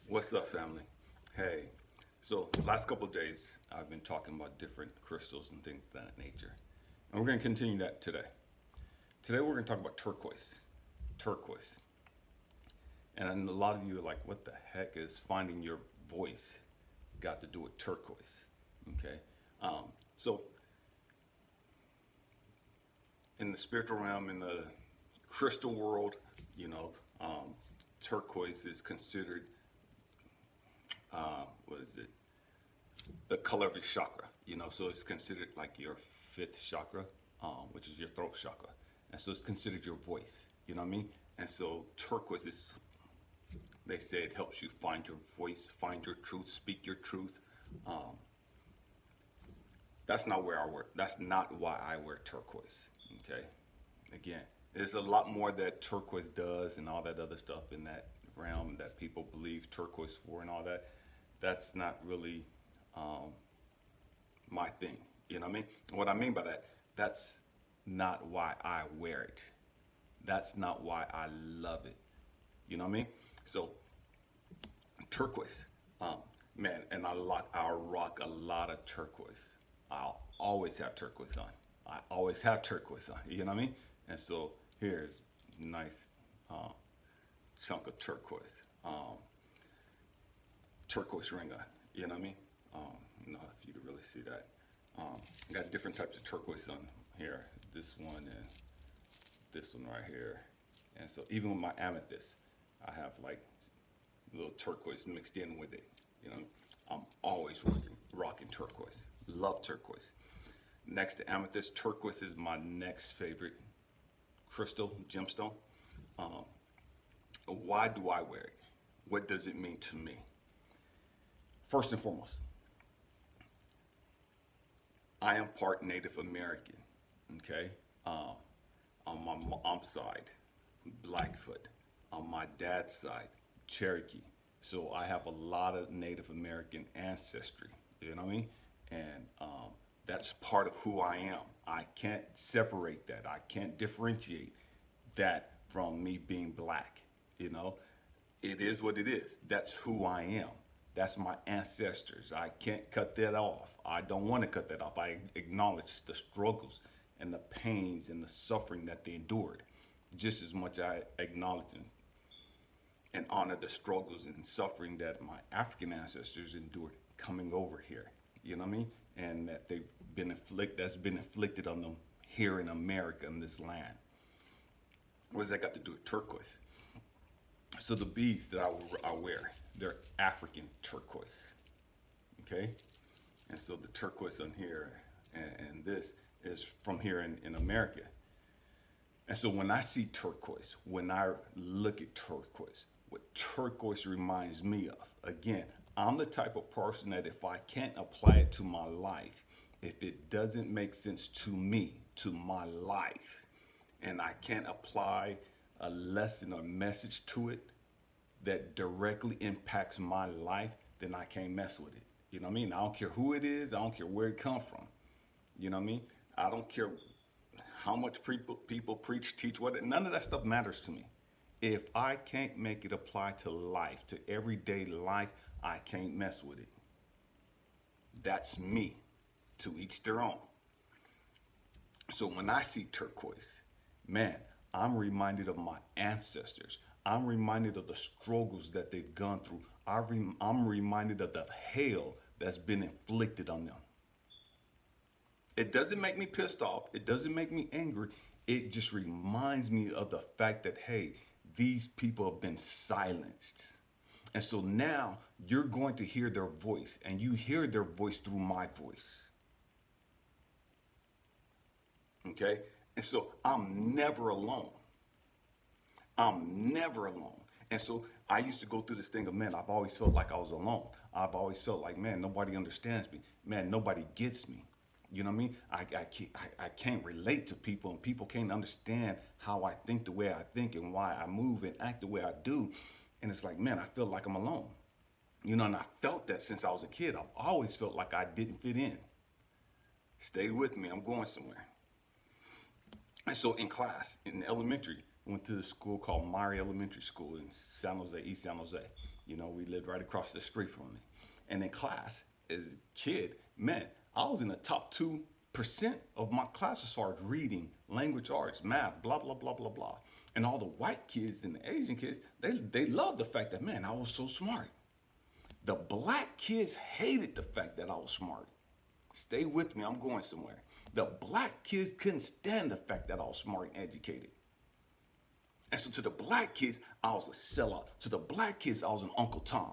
What's up, family? Hey, so the last couple of days I've been talking about different crystals and things of that nature, and we're going to continue that today. Today we're going to talk about turquoise. Turquoise, and a lot of you are like, "What the heck is finding your voice got to do with turquoise?" Okay, so in the spiritual realm, in the crystal world, you know, um, turquoise is considered what is it? The color of your chakra, so it's considered like your fifth chakra, which is your throat chakra. And so it's considered your voice, you know what I mean? And so turquoise is, they say it helps you find your voice, find your truth, speak your truth. Um, that's not where I wear, that's not why I wear turquoise, okay? Again, there's a lot more that turquoise does and all that other stuff in that realm that people believe turquoise for and all that. That's not really um, my thing. You know what I mean? What I mean by that, that's not why I wear it. That's not why I love it. You know what I mean? So turquoise, um, man, and I rock a lot of turquoise. I'll always have turquoise on. I always have turquoise on. You know what I mean? And so here's a nice uh, chunk of turquoise, turquoise ring on. You know what I mean? You know if you can really see that. Got different types of turquoise on here. This one and this one right here. And so even with my amethyst, I have like a little turquoise mixed in with it. You know, I'm always rocking turquoise. Love turquoise. Next to amethyst, turquoise is my next favorite crystal gemstone. Um, why do I wear it? What does it mean to me? First and foremost, I am part Native American. Okay, on my mom's side, Blackfoot. On my dad's side, Cherokee. So I have a lot of Native American ancestry. You know what I mean? And that's part of who I am. I can't separate that. I can't differentiate that from me being black. You know, it is what it is. That's who I am. That's my ancestors. I can't cut that off. I don't want to cut that off. I acknowledge the struggles and the pains and the suffering that they endured, just as much I acknowledge and honor the struggles and suffering that my African ancestors endured coming over here. You know what I mean? And that that's been inflicted on them here in America in this land. What does that got to do with turquoise? So the beads that I wear, they're African turquoise. Okay? And so the turquoise on here and this is from here in America. And so when I see turquoise, when I look at turquoise, what turquoise reminds me of, again, I'm the type of person that if I can't apply it to my life, if it doesn't make sense to me, to my life, and I can't apply a lesson or message to it that directly impacts my life, then I can't mess with it. You know what I mean? I don't care who it is. I don't care where it comes from. You know what I mean? I don't care how much people preach, teach, what. None of that stuff matters to me. If I can't make it apply to life, to everyday life, I can't mess with it. That's me. To each their own. So when I see turquoise, man, I'm reminded of my ancestors. I'm reminded of the struggles that they've gone through. I'm reminded of the hell that's been inflicted on them. It doesn't make me pissed off. It doesn't make me angry. It just reminds me of the fact that, hey, these people have been silenced. And so now you're going to hear their voice, and you hear their voice through my voice. Okay? And so I'm never alone. I'm never alone. And so I used to go through this thing of, man, I've always felt like I was alone. I've always felt like, man, nobody understands me. Man, nobody gets me. You know what I mean? I can't relate to people, and people can't understand how I think the way I think and why I move and act the way I do. And it's like, man, I feel like I'm alone. You know, and I felt that since I was a kid. I've always felt like I didn't fit in. Stay with me. I'm going somewhere. And so in class, in elementary, Went to the school called Mari Elementary School in San Jose, East San Jose. You know, we lived right across the street from it. And in class, as a kid, man, I was in the top 2% of my class as far as reading, language arts, math, blah, blah, blah, blah, blah. And all the white kids and the Asian kids, they loved the fact that, man, I was so smart. The black kids hated the fact that I was smart. Stay with me, I'm going somewhere. The black kids couldn't stand the fact that I was smart and educated. And so to the black kids, I was a sellout. To the black kids, I was an Uncle Tom.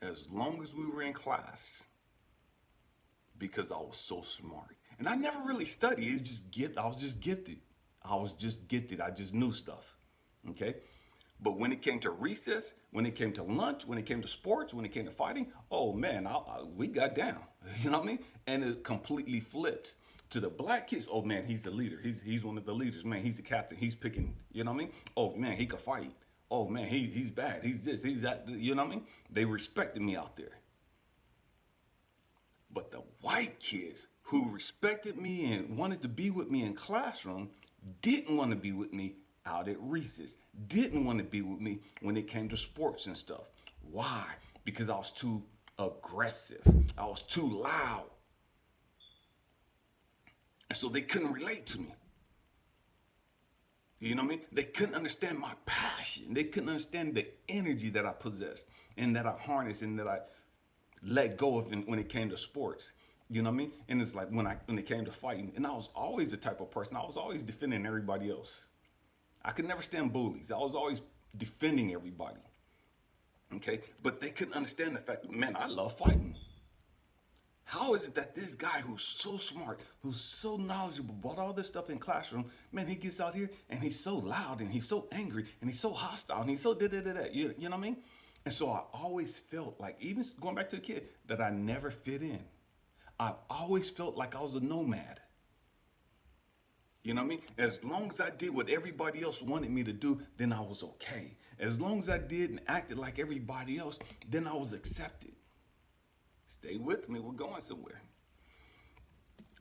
As long as we were in class, because I was so smart. And I never really studied, I was just gifted. I just knew stuff, okay? But when it came to recess, when it came to lunch, when it came to sports, when it came to fighting, oh man, we got down. You know what I mean? And it completely flipped. To the black kids, oh man, he's the leader. He's one of the leaders. Man, he's the captain. He's picking, you know what I mean? Oh man, he could fight. Oh man, he's bad. He's this, he's that. You know what I mean? They respected me out there. But the white kids who respected me and wanted to be with me in classroom didn't want to be with me out at recess. Didn't want to be with me when it came to sports and stuff. Why? Because I was too aggressive. I was too loud. And so they couldn't relate to me. You know what I mean? They couldn't understand my passion. They couldn't understand the energy that I possessed and that I harnessed and that I let go of when it came to sports. You know what I mean? And it's like when it came to fighting, and I was always the type of person, I was always defending everybody else. I could never stand bullies. I was always defending everybody. Okay? But they couldn't understand the fact that, man, I love fighting. How is it that this guy who's so smart, who's so knowledgeable about all this stuff in classroom, man, he gets out here and he's so loud and he's so angry and he's so hostile and he's so da-da-da-da, you know what I mean? And so I always felt like, even going back to a kid, that I never fit in. I always felt like I was a nomad. You know what I mean? As long as I did what everybody else wanted me to do, then I was okay. As long as I did and acted like everybody else, then I was accepted. Stay with me, we're going somewhere.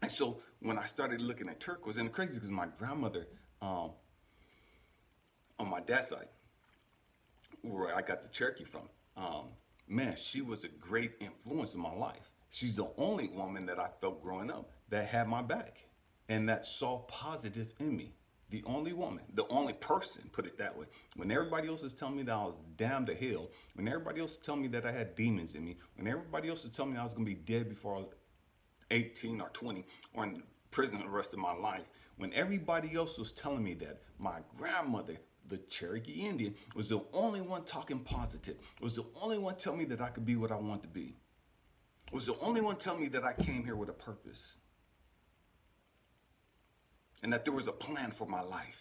And so when I started looking at Turquoise, and it's crazy because my grandmother, on my dad's side, where I got the Cherokee from, man, she was a great influence in my life. She's the only woman that I felt growing up that had my back and that saw positive in me. The only woman, the only person, put it that way. When everybody else is telling me that I was damned to hell, when everybody else is telling me that I had demons in me, when everybody else is telling me I was going to be dead before I was 18 or 20 or in prison the rest of my life, when everybody else was telling me that, my grandmother, the Cherokee Indian, was the only one talking positive, was the only one telling me that I could be what I want to be, was the only one telling me that I came here with a purpose. And that there was a plan for my life.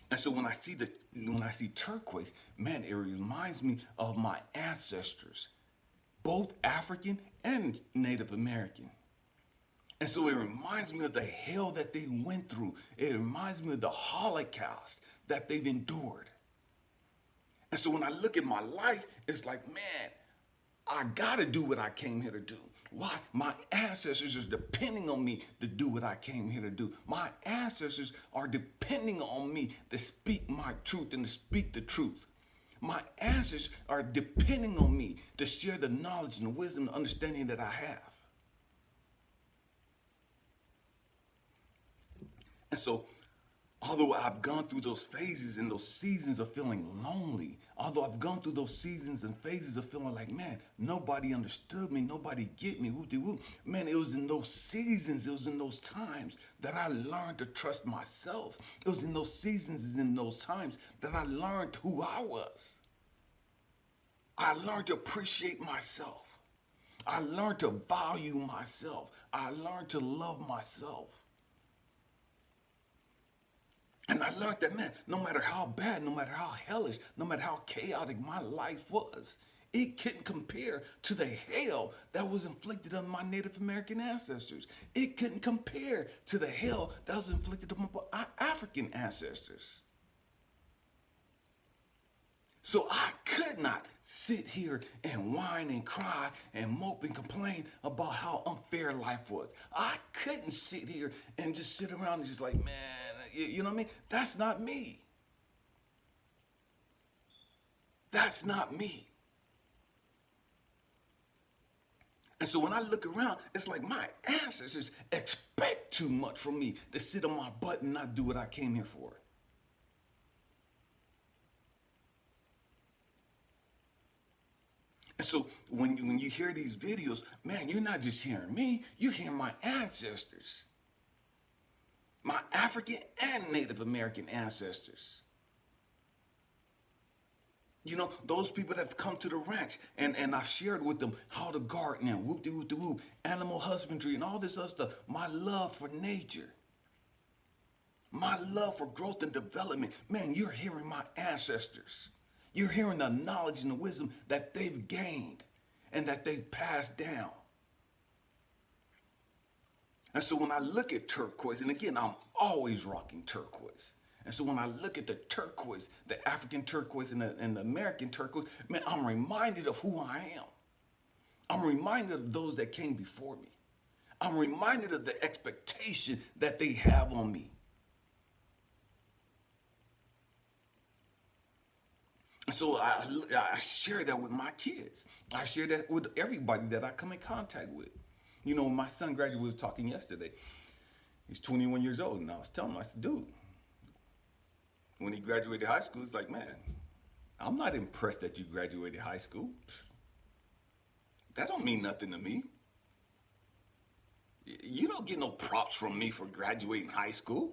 And so when I see Turquoise, man, it reminds me of my ancestors, both African and Native American. And so it reminds me of the hell that they went through. It reminds me of the Holocaust that they've endured. And so when I look at my life, it's like, man, I gotta do what I came here to do. Why? My ancestors are depending on me to do what I came here to do. My ancestors are depending on me to speak my truth and to speak the truth. My ancestors are depending on me to share the knowledge and the wisdom and understanding that I have. And so, although I've gone through those phases and those seasons of feeling lonely, although I've gone through those seasons and phases of feeling like, man, nobody understood me, nobody get me, whoop-de-whoop. Man, it was in those seasons, it was in those times that I learned to trust myself. It was in those seasons and in those times that I learned who I was. I learned to appreciate myself. I learned to value myself. I learned to love myself. And I learned that, man, no matter how bad, no matter how hellish, no matter how chaotic my life was, it couldn't compare to the hell that was inflicted on my Native American ancestors. It couldn't compare to the hell that was inflicted on my African ancestors. So I could not sit here and whine and cry and mope and complain about how unfair life was. I couldn't sit here and just sit around and just like, man, you know what I mean? That's not me. That's not me. And so when I look around, it's like my ancestors expect too much from me to sit on my butt and not do what I came here for. And so when you hear these videos, man, you're not just hearing me, you're hearing my ancestors. My African and Native American ancestors. You know, those people that have come to the ranch and I've shared with them how to garden and whoop-de-whoop-de-whoop, animal husbandry and all this other stuff. My love for nature. My love for growth and development. Man, you're hearing my ancestors. You're hearing the knowledge and the wisdom that they've gained and that they've passed down. And so when I look at turquoise, and again, I'm always rocking turquoise. And so when I look at the turquoise, the African turquoise and the American turquoise, man, I'm reminded of who I am. I'm reminded of those that came before me. I'm reminded of the expectation that they have on me. And so I share that with my kids. I share that with everybody that I come in contact with. You know, my son graduated, was talking yesterday. He's 21 years old, and I was telling him, I said, dude, when he graduated high school, it's like, man, I'm not impressed that you graduated high school. That don't mean nothing to me. You don't get no props from me for graduating high school.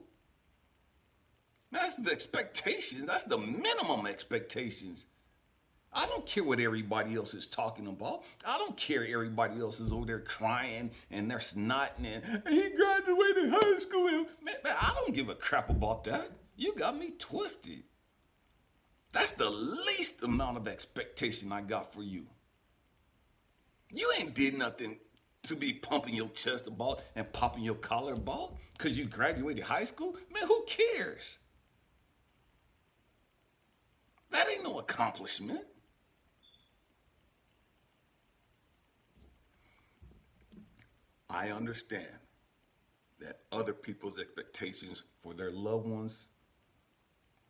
That's the expectations. That's the minimum expectations. I don't care what everybody else is talking about. I don't care everybody else is over there crying and they're snotting and he graduated high school. Man, I don't give a crap about that. You got me twisted. That's the least amount of expectation I got for you. You ain't did nothing to be pumping your chest about and popping your collar about because you graduated high school. Man, who cares? That ain't no accomplishment. I understand that other people's expectations for their loved ones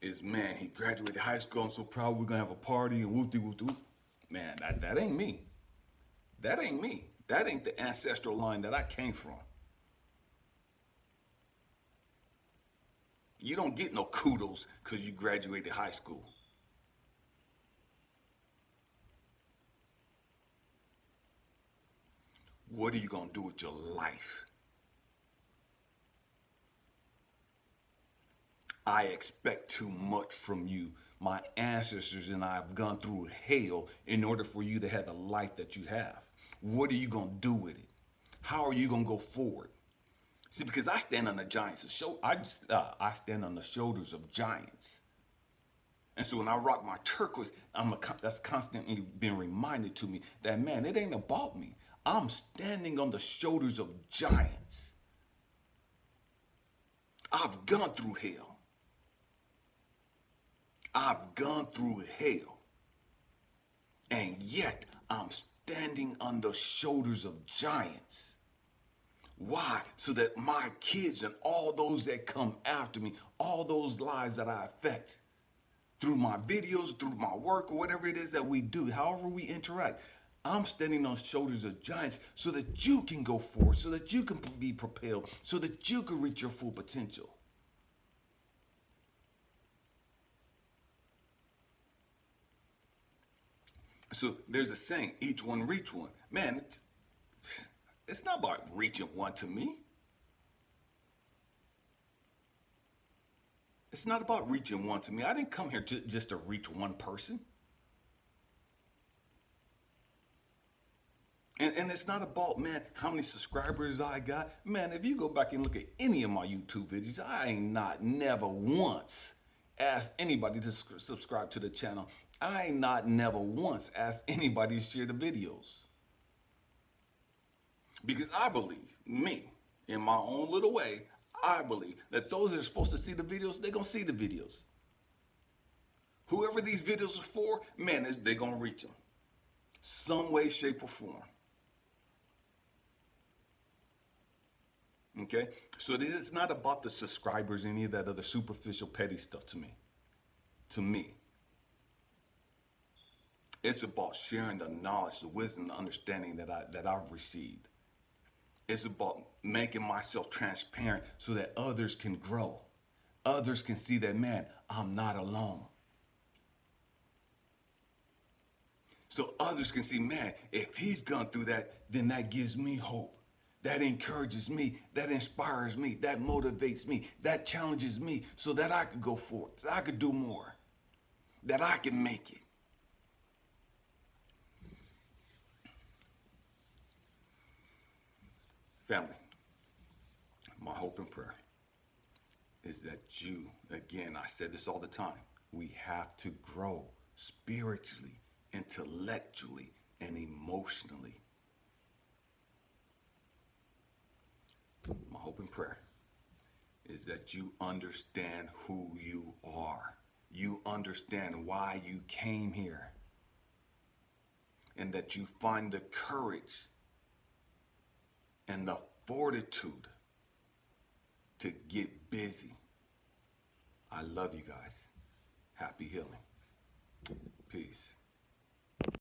is, man, he graduated high school, I'm so proud, we're gonna have a party and whoop-de-whoop-de-whoop. Man, that ain't me. That ain't me. That ain't the ancestral line that I came from. You don't get no kudos because you graduated high school. What are you gonna do with your life? I expect too much from you. My ancestors and I have gone through hell in order for you to have the life that you have. What are you going to do with it? How are you going to go forward? See, because I stand on the giants. I stand on the shoulders of giants. And so when I rock my turquoise, that's constantly being reminded to me that, man, it ain't about me. I'm standing on the shoulders of giants. I've gone through hell. I've gone through hell, and yet I'm standing on the shoulders of giants. Why? So that my kids and all those that come after me, all those lives that I affect through my videos, through my work, or whatever it is that we do, however we interact, I'm standing on the shoulders of giants so that you can go forward, so that you can be propelled, so that you can reach your full potential. So there's a saying, each one reach one. Man, it's not about reaching one to me. It's not about reaching one to me. I didn't come here just to reach one person. And it's not about, man, how many subscribers I got. Man, if you go back and look at any of my YouTube videos, I ain't never once asked anybody to subscribe to the channel. I ain't never once asked anybody to share the videos. Because I believe, me, in my own little way, I believe that those that are supposed to see the videos, they're going to see the videos. Whoever these videos are for, man, they're going to reach them. Some way, shape, or form. Okay? So it's not about the subscribers, any of that other superficial, petty stuff to me. To me. It's about sharing the knowledge, the wisdom, the understanding that I've received. It's about making myself transparent so that others can grow. Others can see that, man, I'm not alone. So others can see, man, if he's gone through that, then that gives me hope. That encourages me, that inspires me, that motivates me, that challenges me so that I could go forth, that I could do more, that I can make it. Family, my hope and prayer is that you, again, I said this all the time, we have to grow spiritually, intellectually, and emotionally. My hope and prayer is that you understand who you are. You understand why you came here. And that you find the courage and the fortitude to get busy. I love you guys. Happy healing. Peace.